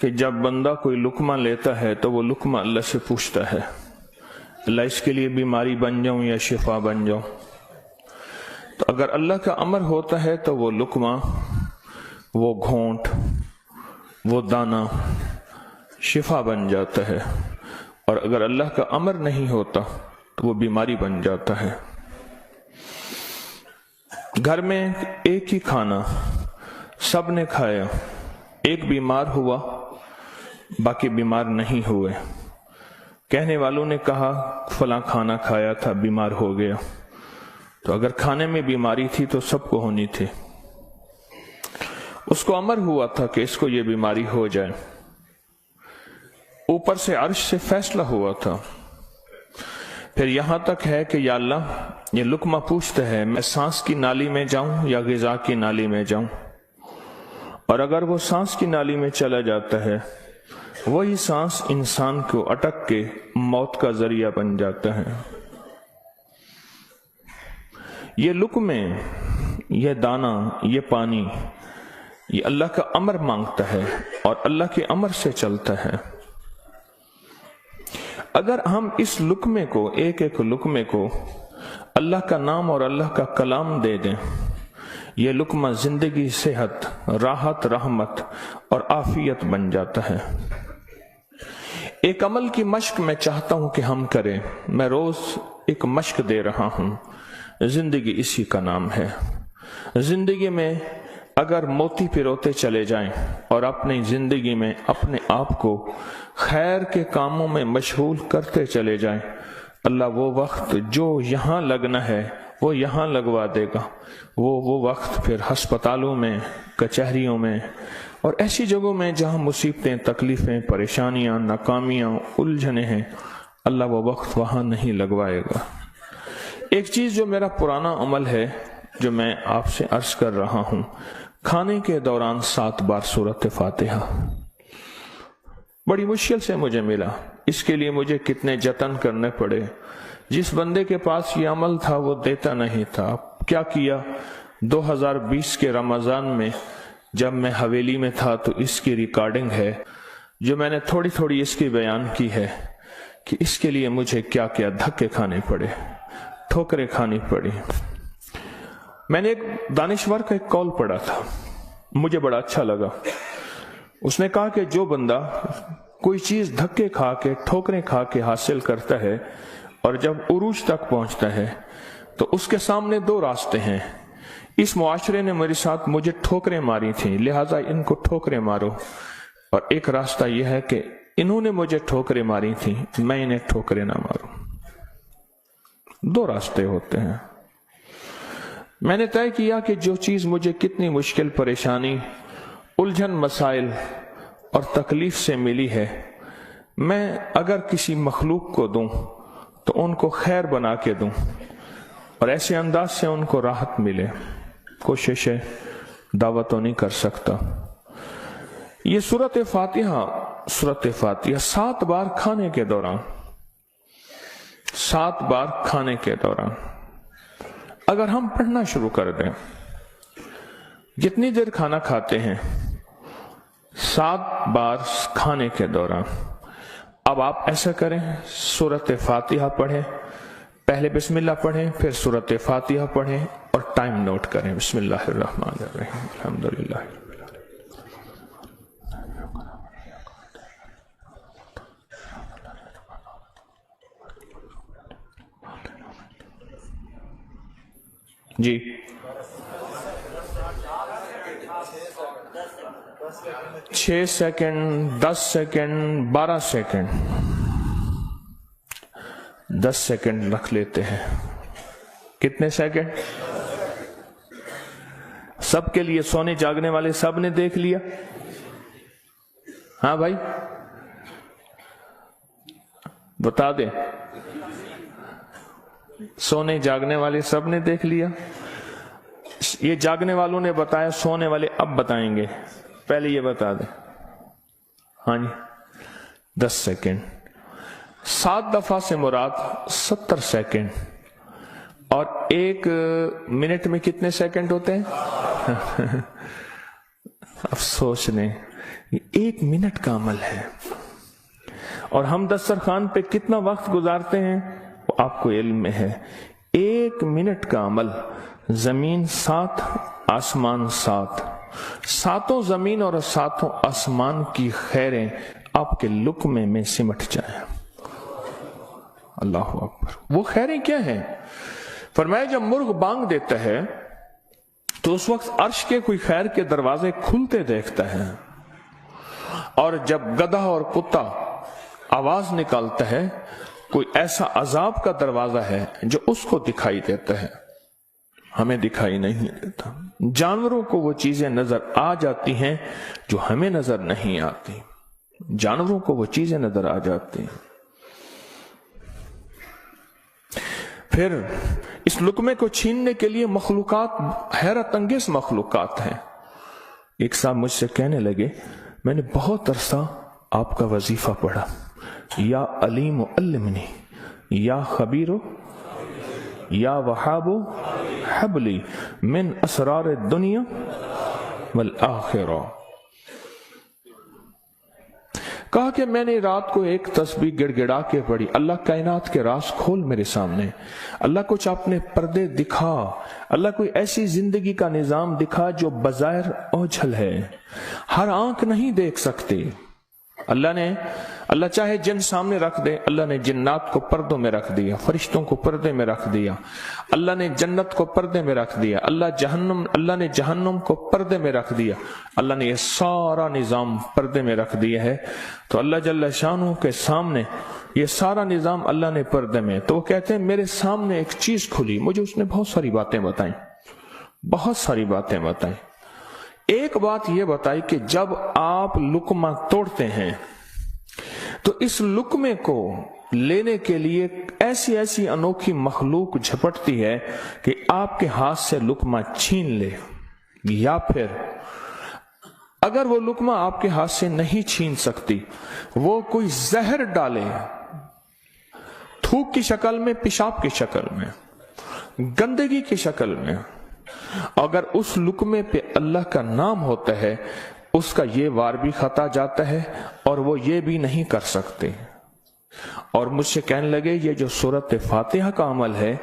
کہ جب بندہ کوئی لقمہ لیتا ہے تو وہ لقمہ اللہ سے پوچھتا ہے، اللہ اس کے لیے بیماری بن جاؤں یا شفا بن جاؤں؟ تو اگر اللہ کا امر ہوتا ہے تو وہ لقمہ، وہ گھونٹ، وہ دانہ شفا بن جاتا ہے، اور اگر اللہ کا امر نہیں ہوتا تو وہ بیماری بن جاتا ہے۔ گھر میں ایک ہی کھانا سب نے کھایا، ایک بیمار ہوا باقی بیمار نہیں ہوئے، کہنے والوں نے کہا فلاں کھانا کھایا تھا بیمار ہو گیا، تو اگر کھانے میں بیماری تھی تو سب کو ہونی تھی۔ اس کو امر ہوا تھا کہ اس کو یہ بیماری ہو جائے، اوپر سے عرش سے فیصلہ ہوا تھا۔ پھر یہاں تک ہے کہ یا اللہ یہ لقمہ پوچھتا ہے میں سانس کی نالی میں جاؤں یا غذا کی نالی میں جاؤں، اور اگر وہ سانس کی نالی میں چلا جاتا ہے وہی سانس انسان کو اٹک کے موت کا ذریعہ بن جاتا ہے۔ یہ لقمے، یہ دانہ، یہ پانی، یہ اللہ کا امر مانگتا ہے اور اللہ کے امر سے چلتا ہے۔ اگر ہم اس لقمے کو، ایک ایک لقمے کو اللہ کا نام اور اللہ کا کلام دے دیں، یہ لقمہ زندگی، صحت، راحت، رحمت اور عافیت بن جاتا ہے۔ ایک عمل کی مشق میں چاہتا ہوں کہ ہم کریں، میں روز ایک مشق دے رہا ہوں، زندگی اسی کا نام ہے۔ زندگی میں اگر موتی پروتے چلے جائیں اور اپنی زندگی میں اپنے آپ کو خیر کے کاموں میں مشغول کرتے چلے جائیں، اللہ وہ وقت جو یہاں لگنا ہے وہ یہاں لگوا دے گا، وہ وقت پھر ہسپتالوں میں، کچہریوں میں اور ایسی جگہوں میں جہاں مصیبتیں، تکلیفیں، پریشانیاں، ناکامیاں، الجھنیں ہیں، اللہ وہ وقت وہاں نہیں لگوائے گا۔ ایک چیز جو میرا پرانا عمل ہے جو میں آپ سے عرض کر رہا ہوں، کھانے کے دوران 7 بار سورۃ فاتحہ، بڑی مشکل سے مجھے ملا، اس کے لیے مجھے کتنے جتن کرنے پڑے۔ جس بندے کے پاس یہ عمل تھا وہ دیتا نہیں تھا۔ کیا کیا؟ 2020 کے رمضان میں جب میں حویلی میں تھا تو اس کی ریکارڈنگ ہے جو میں نے تھوڑی تھوڑی اس کی بیان کی ہے کہ اس کے لیے مجھے کیا کیا دھکے کھانے پڑے، ٹھوکریں کھانی پڑی۔ میں نے ایک دانشور کا ایک قول پڑھا تھا، مجھے بڑا اچھا لگا۔ اس نے کہا کہ جو بندہ کوئی چیز دھکے کھا کے، ٹھوکریں کھا کے حاصل کرتا ہے اور جب عروج تک پہنچتا ہے تو اس کے سامنے 2 راستے ہیں۔ اس معاشرے نے میرے ساتھ مجھے ٹھوکریں ماری تھیں، لہٰذا ان کو ٹھوکریں مارو، اور ایک راستہ یہ ہے کہ انہوں نے مجھے ٹھوکریں ماری تھیں، میں انہیں ٹھوکریں نہ ماروں۔ 2 راستے ہوتے ہیں۔ میں نے طے کیا کہ جو چیز مجھے کتنی مشکل، پریشانی، الجھن، مسائل اور تکلیف سے ملی ہے، میں اگر کسی مخلوق کو دوں تو ان کو خیر بنا کے دوں اور ایسے انداز سے ان کو راحت ملے۔ کوشش ہے، دعوت تو نہیں کر سکتا۔ یہ سورۃ فاتحہ 7 بار کھانے کے دوران، 7 بار کھانے کے دوران اگر ہم پڑھنا شروع کر دیں، جتنی دیر کھانا کھاتے ہیں 7 بار کھانے کے دوران، اب آپ ایسا کریں، سورۃ فاتحہ پڑھیں، پہلے بسم اللہ پڑھیں، پھر سورۃ فاتحہ پڑھیں اور ٹائم نوٹ کریں۔ بسم اللہ الرحمن الرحیم، الحمدللہ۔ جی 6 سیکنڈ، 10 سیکنڈ، 12 سیکنڈ، 10 سیکنڈ رکھ لیتے ہیں۔ کتنے سیکنڈ؟ سب کے لیے، سونے جاگنے والے سب نے دیکھ لیا؟ ہاں بھائی بتا دیں، سونے جاگنے والے سب نے دیکھ لیا؟ یہ جاگنے والوں نے بتایا، سونے والے اب بتائیں گے، پہلے یہ بتا دیں۔ ہاں جی 10 سیکنڈ، 7 دفعہ سے مراد 70 سیکنڈ، اور 1 منٹ میں کتنے سیکنڈ ہوتے ہیں؟ اب سوچ لیں، 1 منٹ کا عمل ہے، اور ہم دسترخوان پہ کتنا وقت گزارتے ہیں وہ آپ کو علم میں ہے۔ 1 منٹ کا عمل، زمین 7 آسمان 7، 7 زمین اور 7 آسمان کی خیریں آپ کے لقمے میں سمٹ جائیں۔ اللہ اکبر۔ وہ خیریں کیا ہیں؟ فرمایا جب مرغ بانگ دیتا ہے تو اس وقت عرش کے کوئی خیر کے دروازے کھلتے دیکھتا ہے، اور جب گدھا اور کتا آواز نکالتا ہے کوئی ایسا عذاب کا دروازہ ہے جو اس کو دکھائی دیتا ہے، ہمیں دکھائی نہیں دیتا۔ جانوروں کو وہ چیزیں نظر آ جاتی ہیں جو ہمیں نظر نہیں آتی، جانوروں کو وہ چیزیں نظر آ جاتی ہیں۔ پھر اس لقمے کو چھیننے کے لیے مخلوقات، حیرت انگیز مخلوقات ہیں۔ ایک صاحب مجھ سے کہنے لگے میں نے بہت عرصہ آپ کا وظیفہ پڑھا، یا علیم علمنی، یا خبیر یا وہاب حبلی من اسرار الدنیا والآخرہ۔ کہا کہ میں نے رات کو ایک تسبیح گڑ گڑا کے پڑھی، اللہ کائنات کے راز کھول میرے سامنے، اللہ کچھ اپنے پردے دکھا، اللہ کوئی ایسی زندگی کا نظام دکھا جو بظاہر اوجھل ہے، ہر آنکھ نہیں دیکھ سکتی۔ اللہ چاہے جن سامنے رکھ دے، اللہ نے جنات کو پردوں میں رکھ دیا، فرشتوں کو پردے میں رکھ دیا، اللہ نے جنت کو پردے میں رکھ دیا، اللہ نے جہنم کو پردے میں رکھ دیا، اللہ نے یہ سارا نظام پردے میں رکھ دیا ہے۔ تو اللہ جل شانہ کے سامنے یہ سارا نظام اللہ نے پردے میں، تو وہ کہتے ہیں میرے سامنے ایک چیز کھلی، مجھے اس نے بہت ساری باتیں بتائیں، بہت ساری باتیں بتائیں۔ ایک بات یہ بتائی کہ جب آپ لقمہ توڑتے ہیں تو اس لقمے کو لینے کے لیے ایسی ایسی انوکھی مخلوق جھپٹتی ہے کہ آپ کے ہاتھ سے لقمہ چھین لے، یا پھر اگر وہ لقمہ آپ کے ہاتھ سے نہیں چھین سکتی، وہ کوئی زہر ڈالے، تھوک کی شکل میں، پیشاب کی شکل میں، گندگی کی شکل میں، اگر اس لقمے پہ اللہ کا نام ہوتا ہے اس کا یہ وار بھی خطا جاتا ہے اور وہ یہ بھی نہیں کر سکتے۔ اور مجھ سے کہنے لگے یہ جو سورۃ فاتحہ کا عمل ہے،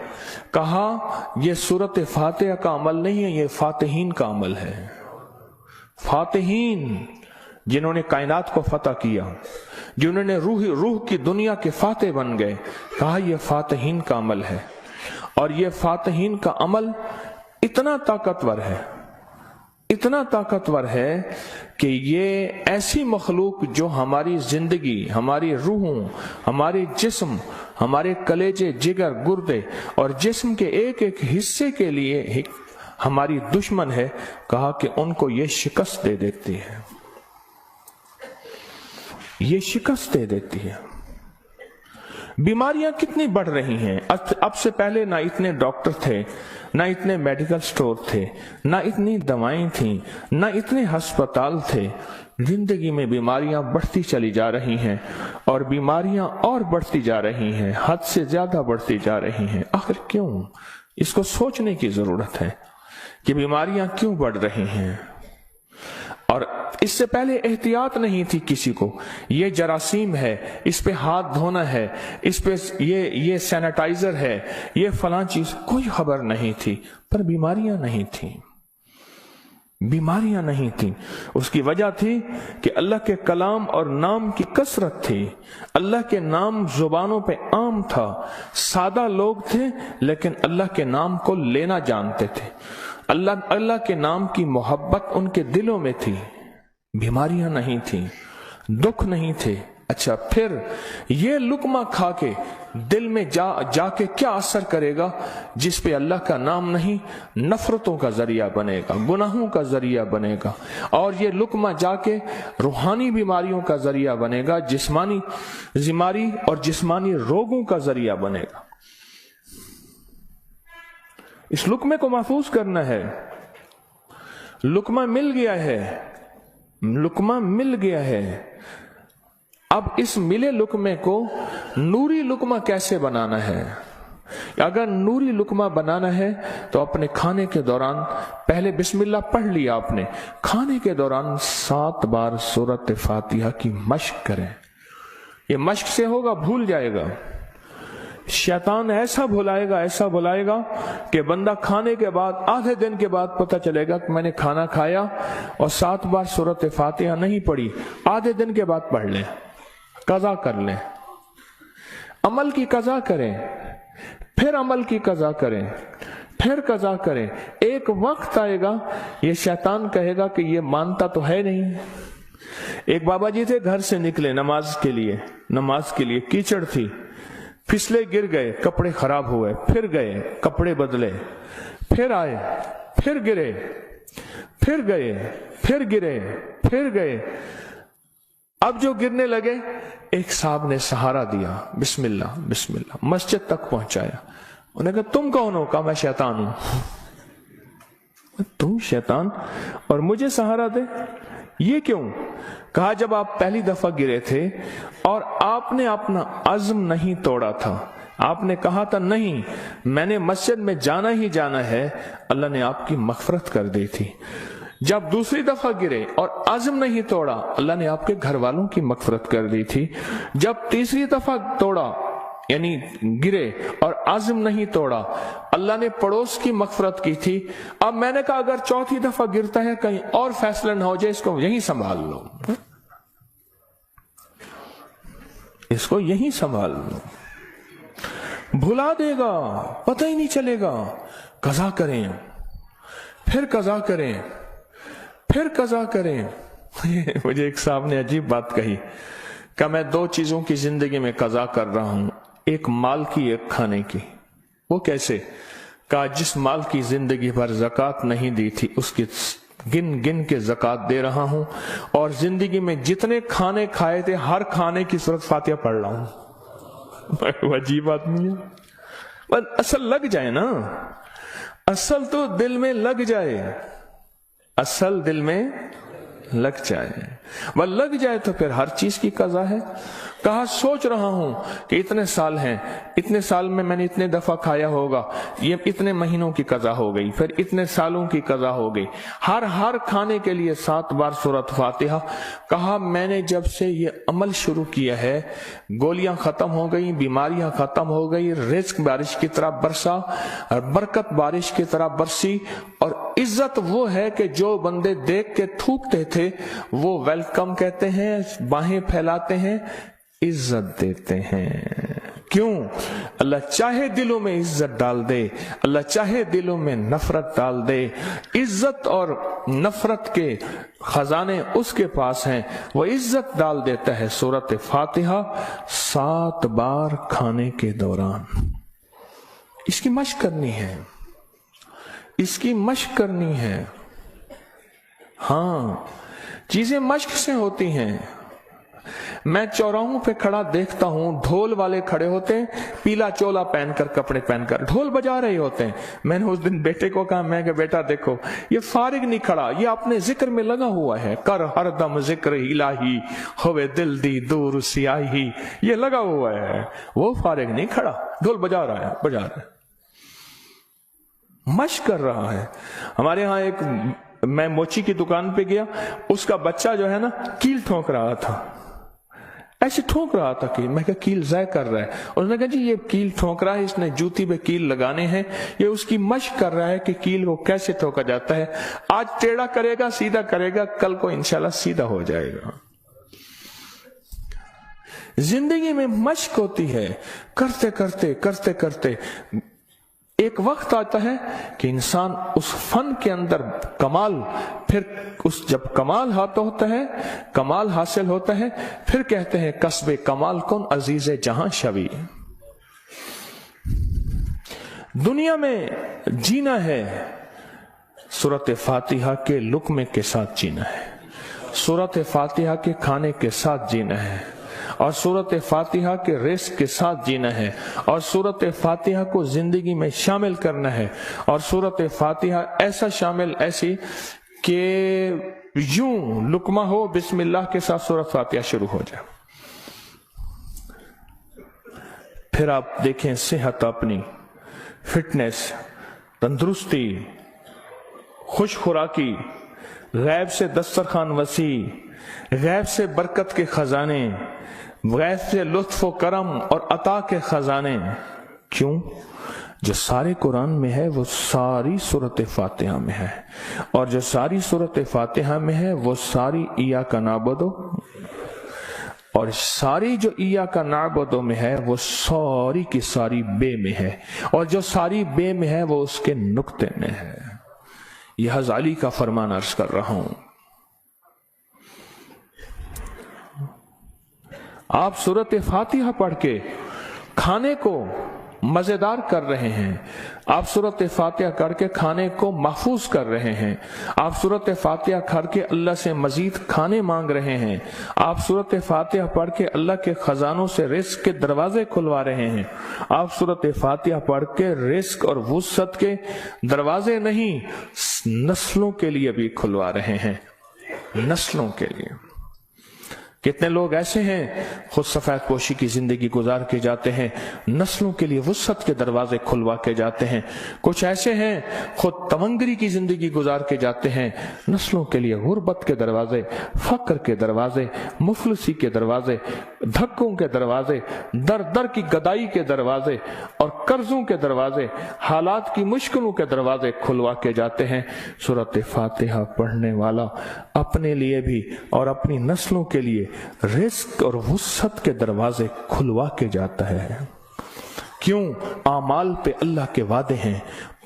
کہا یہ سورۃ فاتحہ کا عمل نہیں ہے، یہ فاتحین کا عمل ہے۔ فاتحین جنہوں نے کائنات کو فتح کیا، جنہوں نے روح کی دنیا کے فاتح بن گئے، کہا یہ فاتحین کا عمل ہے۔ اور یہ فاتحین کا عمل اتنا طاقتور ہے، اتنا طاقتور ہے کہ یہ ایسی مخلوق جو ہماری زندگی، ہماری روحوں، ہمارے جسم، ہمارے کلیجے، جگر، گردے اور جسم کے ایک ایک حصے کے لیے ہماری دشمن ہے، کہا کہ ان کو یہ شکست دے دیتی ہے، یہ شکست دے دیتی ہے۔ بیماریاں کتنی بڑھ رہی ہیں، اب سے پہلے نہ اتنے ڈاکٹر تھے، نہ اتنے میڈیکل سٹور تھے، نہ اتنی دوائیں تھیں، نہ اتنے ہسپتال تھے۔ زندگی میں بیماریاں بڑھتی چلی جا رہی ہیں، اور بیماریاں اور بڑھتی جا رہی ہیں، حد سے زیادہ بڑھتی جا رہی ہیں۔ آخر کیوں؟ اس کو سوچنے کی ضرورت ہے کہ بیماریاں کیوں بڑھ رہی ہیں۔ اور اس سے پہلے احتیاط نہیں تھی کسی کو، یہ جراثیم ہے، اس پہ ہاتھ دھونا ہے، اس پہ یہ سینیٹائزر ہے، یہ فلاں چیز، کوئی خبر نہیں تھی، پر بیماریاں نہیں تھیں، بیماریاں نہیں تھیں۔ اس کی وجہ تھی کہ اللہ کے کلام اور نام کی کثرت تھی، اللہ کے نام زبانوں پہ عام تھا، سادہ لوگ تھے لیکن اللہ کے نام کو لینا جانتے تھے، اللہ کے نام کی محبت ان کے دلوں میں تھی، بیماریاں نہیں تھیں، دکھ نہیں تھے۔ اچھا، پھر یہ لقمہ کھا کے دل میں جا کے کیا اثر کرے گا جس پہ اللہ کا نام نہیں؟ نفرتوں کا ذریعہ بنے گا، گناہوں کا ذریعہ بنے گا، اور یہ لقمہ جا کے روحانی بیماریوں کا ذریعہ بنے گا، جسمانی بیماری اور جسمانی روگوں کا ذریعہ بنے گا۔ اس لقمے کو محفوظ کرنا ہے۔ لقمہ مل گیا ہے، لقمہ مل گیا ہے، اب اس ملے لقمے کو نوری لقمہ کیسے بنانا ہے؟ اگر نوری لقمہ بنانا ہے تو اپنے کھانے کے دوران پہلے بسم اللہ پڑھ لیا آپ نے، کھانے کے دوران 7 بار سورۃ فاتحہ کی مشق کریں. یہ مشق سے ہوگا، بھول جائے گا. شیطان ایسا بھلائے گا کہ بندہ کھانے کے بعد آدھے دن کے بعد پتہ چلے گا کہ میں نے کھانا کھایا اور 7 بار سورۃ فاتحہ نہیں پڑھی. آدھے دن کے بعد پڑھ لیں، قضا کر لیں، عمل کی قضا کریں، پھر عمل کی قضا کریں، پھر قضا کریں. ایک وقت آئے گا یہ شیطان کہے گا کہ یہ مانتا تو ہے نہیں. ایک بابا جی تھے، گھر سے نکلے نماز کے لیے کیچڑ تھی، پھسلے گر گئے، کپڑے خراب ہوئے، پھر گئے کپڑے بدلے، پھر آئے، پھر گرے، پھر گئے، پھر گرے، پھر گئے. اب جو گرنے لگے ایک صاحب نے سہارا دیا، بسم اللہ بسم اللہ، مسجد تک پہنچایا. انہوں نے کہا تم کون ہو؟ کہا میں شیطان ہوں. تم شیطان اور مجھے سہارا دے؟ یہ کیوں؟ کہا جب آپ پہلی دفعہ گرے تھے اور آپ نے اپنا عزم نہیں توڑا تھا، آپ نے کہا تھا نہیں میں نے مسجد میں جانا ہی جانا ہے، اللہ نے آپ کی مغفرت کر دی تھی. جب دوسری دفعہ گرے اور عزم نہیں توڑا، اللہ نے آپ کے گھر والوں کی مغفرت کر دی تھی. جب تیسری دفعہ توڑا یعنی گرے اور عزم نہیں توڑا، اللہ نے پڑوس کی مغفرت کی تھی. اب میں نے کہا اگر چوتھی دفعہ گرتا ہے کہیں اور فیصلہ نہ ہو جائے، اس کو یہیں سنبھال لو، اس کو یہیں سنبھال لو. بھلا دے گا، پتہ ہی نہیں چلے گا. قضا کریں، پھر قضا کریں، پھر قضا کریں. مجھے ایک صاحب نے عجیب بات کہی کہ میں 2 چیزوں کی زندگی میں قضا کر رہا ہوں، ایک مال کی، ایک کھانے کی. وہ کیسے؟ کہا جس مال کی زندگی بھر زکوٰۃ نہیں دی تھی اس کی گن گن کے زکوٰۃ دے رہا ہوں، اور زندگی میں جتنے کھانے کھائے تھے ہر کھانے کی سورۃ فاتحہ پڑھ رہا ہوں. عجیب آدمی ہے. بس اصل لگ جائے نا، اصل تو دل میں لگ جائے، اصل دل میں لگ جائے، وہ لگ جائے تو پھر ہر چیز کی قضا ہے. کہا سوچ رہا ہوں کہ اتنے سال ہیں، اتنے سال میں نے اتنے دفعہ کھایا ہوگا، یہ اتنے مہینوں کی قضا ہو گئی، پھر اتنے سالوں کی قضا ہو گئی، ہر کھانے کے لیے 7 بار سورۃ فاتحہ. کہا میں نے جب سے یہ عمل شروع کیا ہے، گولیاں ختم ہو گئی، بیماریاں ختم ہو گئی، رزق بارش کی طرح برسا، برکت بارش کی طرح برسی. اور عزت وہ ہے کہ جو بندے دیکھ کے تھوکتے تھے وہ ویلکم کہتے ہیں، باہیں پھیلاتے ہیں، عزت دیتے ہیں. کیوں؟ اللہ چاہے دلوں میں عزت ڈال دے، اللہ چاہے دلوں میں نفرت ڈال دے. عزت اور نفرت کے خزانے اس کے پاس ہیں، وہ عزت ڈال دیتا ہے. سورۃ فاتحہ 7 بار کھانے کے دوران. اس کی مشق کرنی ہے، اس کی مشق کرنی ہے. ہاں چیزیں مشق سے ہوتی ہیں. میں چوراہوں پہ کھڑا دیکھتا ہوں، ڈھول والے کھڑے ہوتے ہیں، پیلا چولا پہن کر، کپڑے پہن کر ڈھول بجا رہے ہوتے ہیں. میں نے اس دن بیٹے کو کہا، میں کہ بیٹا دیکھو یہ فارغ نہیں کھڑا، یہ اپنے ذکر میں لگا ہوا ہے. کر ہر دم ذکر الہی، ہوئے دل دی دور سیاہی، یہ لگا ہوا ہے. وہ فارغ نہیں کھڑا، ڈھول بجا رہا ہے، مشق کر رہا ہے. ہمارے ہاں ایک، میں موچی کی دکان پہ گیا، اس کا بچہ جو ہے نا کیل ٹھونک رہا تھا، ایسے ٹھونک رہا تھا کہ میں کہا کیل ضائع کر رہا ہے. اور اس نے کہا جی یہ کیل ٹھونک رہا ہے، اس نے جوتی پہ کیل لگانے ہیں، یہ اس کی مشق کر رہا ہے کہ کیل کو کیسے ٹھوکا جاتا ہے. آج ٹیڑھا کرے گا، سیدھا کرے گا، کل کو انشاءاللہ سیدھا ہو جائے گا. زندگی میں مشق ہوتی ہے، کرتے کرتے کرتے کرتے ایک وقت آتا ہے کہ انسان اس فن کے اندر کمال، پھر جب کمال ہوتا ہے، کمال حاصل ہوتا ہے، پھر کہتے ہیں کسب کمال کن عزیز جہاں شوی. دنیا میں جینا ہے سورۃ فاتحہ کے لقمے کے ساتھ جینا ہے، سورۃ فاتحہ کے کھانے کے ساتھ جینا ہے، اور سورۃ فاتحہ کے رزق کے ساتھ جینا ہے، اور سورۃ فاتحہ کو زندگی میں شامل کرنا ہے. اور سورۃ فاتحہ ایسا شامل، ایسی کہ یوں لقمہ ہو، بسم اللہ کے ساتھ سورۃ فاتحہ شروع ہو جائے. پھر آپ دیکھیں صحت اپنی فٹنس، تندرستی، خوش خوراکی، غیب سے دسترخوان وسیع، غیب سے برکت کے خزانے، غیب سے لطف و کرم اور عطا کے خزانے. کیوں؟ جو سارے قرآن میں ہے وہ ساری سورۃ فاتحہ میں ہے، اور جو ساری سورۃ فاتحہ میں ہے وہ ساری ایاک نعبد، اور ساری جو ایاک نعبد میں ہے وہ ساری کی ساری بے میں ہے، اور جو ساری بے میں ہے وہ اس کے نقطے میں ہے. یہ غزالی کا فرمان عرض کر رہا ہوں. آپ سورۃ فاتحہ پڑھ کے کھانے کو مزیدار کر رہے ہیں، آپ سورۃ فاتحہ کر کے کھانے کو محفوظ کر رہے ہیں، آپ سورۃ فاتحہ کر کے اللہ سے مزید کھانے مانگ رہے ہیں، آپ سورۃ فاتحہ پڑھ کے اللہ کے خزانوں سے رزق کے دروازے کھلوا رہے ہیں، آپ سورۃ فاتحہ پڑھ کے رزق اور وسعت کے دروازے نہیں نسلوں کے لیے بھی کھلوا رہے ہیں، نسلوں کے لیے. کتنے لوگ ایسے ہیں خود سفید پوشی کی زندگی گزار کے جاتے ہیں، نسلوں کے لیے وسعت کے دروازے کھلوا کے جاتے ہیں. کچھ ایسے ہیں خود تونگری کی زندگی گزار کے جاتے ہیں، نسلوں کے لیے غربت کے دروازے، فقر کے دروازے، مفلسی کے دروازے، دھکوں کے دروازے، در در کی گدائی کے دروازے اور قرضوں کے دروازے، حالات کی مشکلوں کے دروازے کھلوا کے جاتے ہیں. سورۃ فاتحہ پڑھنے والا اپنے لیے بھی اور اپنی نسلوں کے لیے رزق اور وسعت کے دروازے کھلوا کے جاتا ہے. کیوں؟ اعمال پہ اللہ کے وعدے ہیں،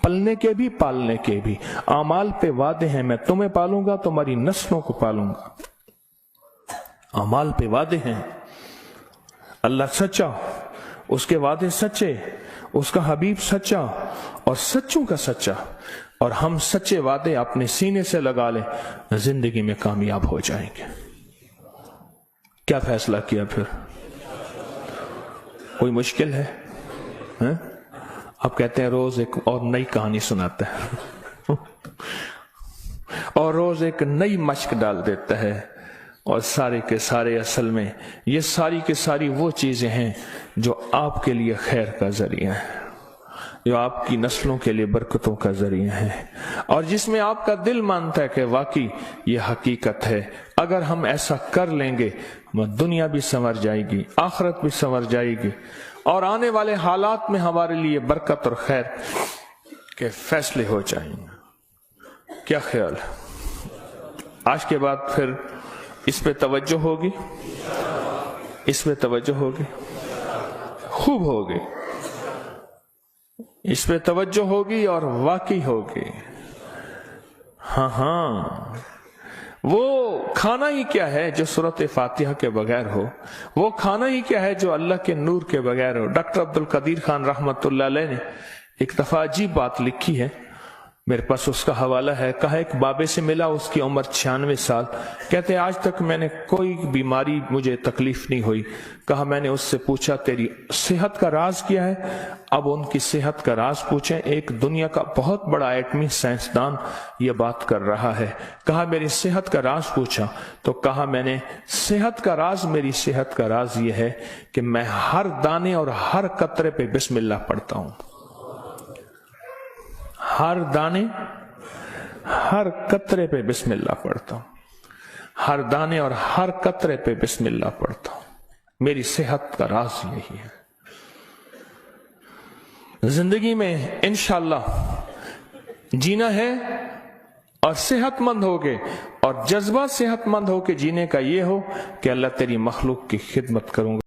پلنے کے بھی پالنے کے بھی. اعمال پہ وعدے ہیں، میں تمہیں پالوں گا، تمہاری نسلوں کو پالوں گا. اعمال پہ وعدے ہیں. اللہ سچا، اس کے وعدے سچے، اس کا حبیب سچا اور سچوں کا سچا، اور ہم سچے وعدے اپنے سینے سے لگا لیں، زندگی میں کامیاب ہو جائیں گے. کیا فیصلہ کیا پھر؟ کوئی مشکل ہے؟ آپ کہتے ہیں روز ایک اور نئی کہانی سناتا ہے اور روز ایک نئی مشق ڈال دیتا ہے، اور سارے کے سارے اصل میں یہ ساری کے ساری وہ چیزیں ہیں جو آپ کے لیے خیر کا ذریعہ ہے، جو آپ کی نسلوں کے لیے برکتوں کا ذریعہ ہے، اور جس میں آپ کا دل مانتا ہے کہ واقعی یہ حقیقت ہے. اگر ہم ایسا کر لیں گے دنیا بھی سنور جائے گی، آخرت بھی سنور جائے گی، اور آنے والے حالات میں ہمارے لیے برکت اور خیر کے فیصلے ہو جائیں گے. کیا خیال ہے؟ آج کے بعد پھر اس پہ توجہ ہوگی، اس پہ توجہ ہوگی، خوب ہوگی، اس پہ توجہ ہوگی اور واقعی ہوگی. ہاں وہ کھانا ہی کیا ہے جو سورۃ فاتحہ کے بغیر ہو، وہ کھانا ہی کیا ہے جو اللہ کے نور کے بغیر ہو. ڈاکٹر عبدالقدیر خان رحمت اللہ علیہ نے ایک دفعہ عجیب بات لکھی ہے، میرے پاس اس کا حوالہ ہے. کہا ایک بابے سے ملا، اس کی عمر 96 سال. کہتے آج تک میں نے کوئی بیماری مجھے تکلیف نہیں ہوئی. کہا میں نے اس سے پوچھا تیری صحت کا راز کیا ہے؟ اب ان کی صحت کا راز پوچھیں. ایک دنیا کا بہت بڑا ایٹمی سائنسدان یہ بات کر رہا ہے. کہا میری صحت کا راز پوچھا تو کہا میں نے صحت کا راز، میری صحت کا راز یہ ہے کہ میں ہر دانے اور ہر قطرے پہ بسم اللہ پڑھتا ہوں. ہر دانے ہر قطرے پہ بسم اللہ پڑھتا ہوں، ہر دانے اور ہر قطرے پہ بسم اللہ پڑھتا ہوں. میری صحت کا راز یہی ہے. زندگی میں انشاءاللہ جینا ہے اور صحت مند ہوگے، اور جذبہ صحت مند ہو کے جینے کا یہ ہو کہ اللہ تیری مخلوق کی خدمت کروں گا.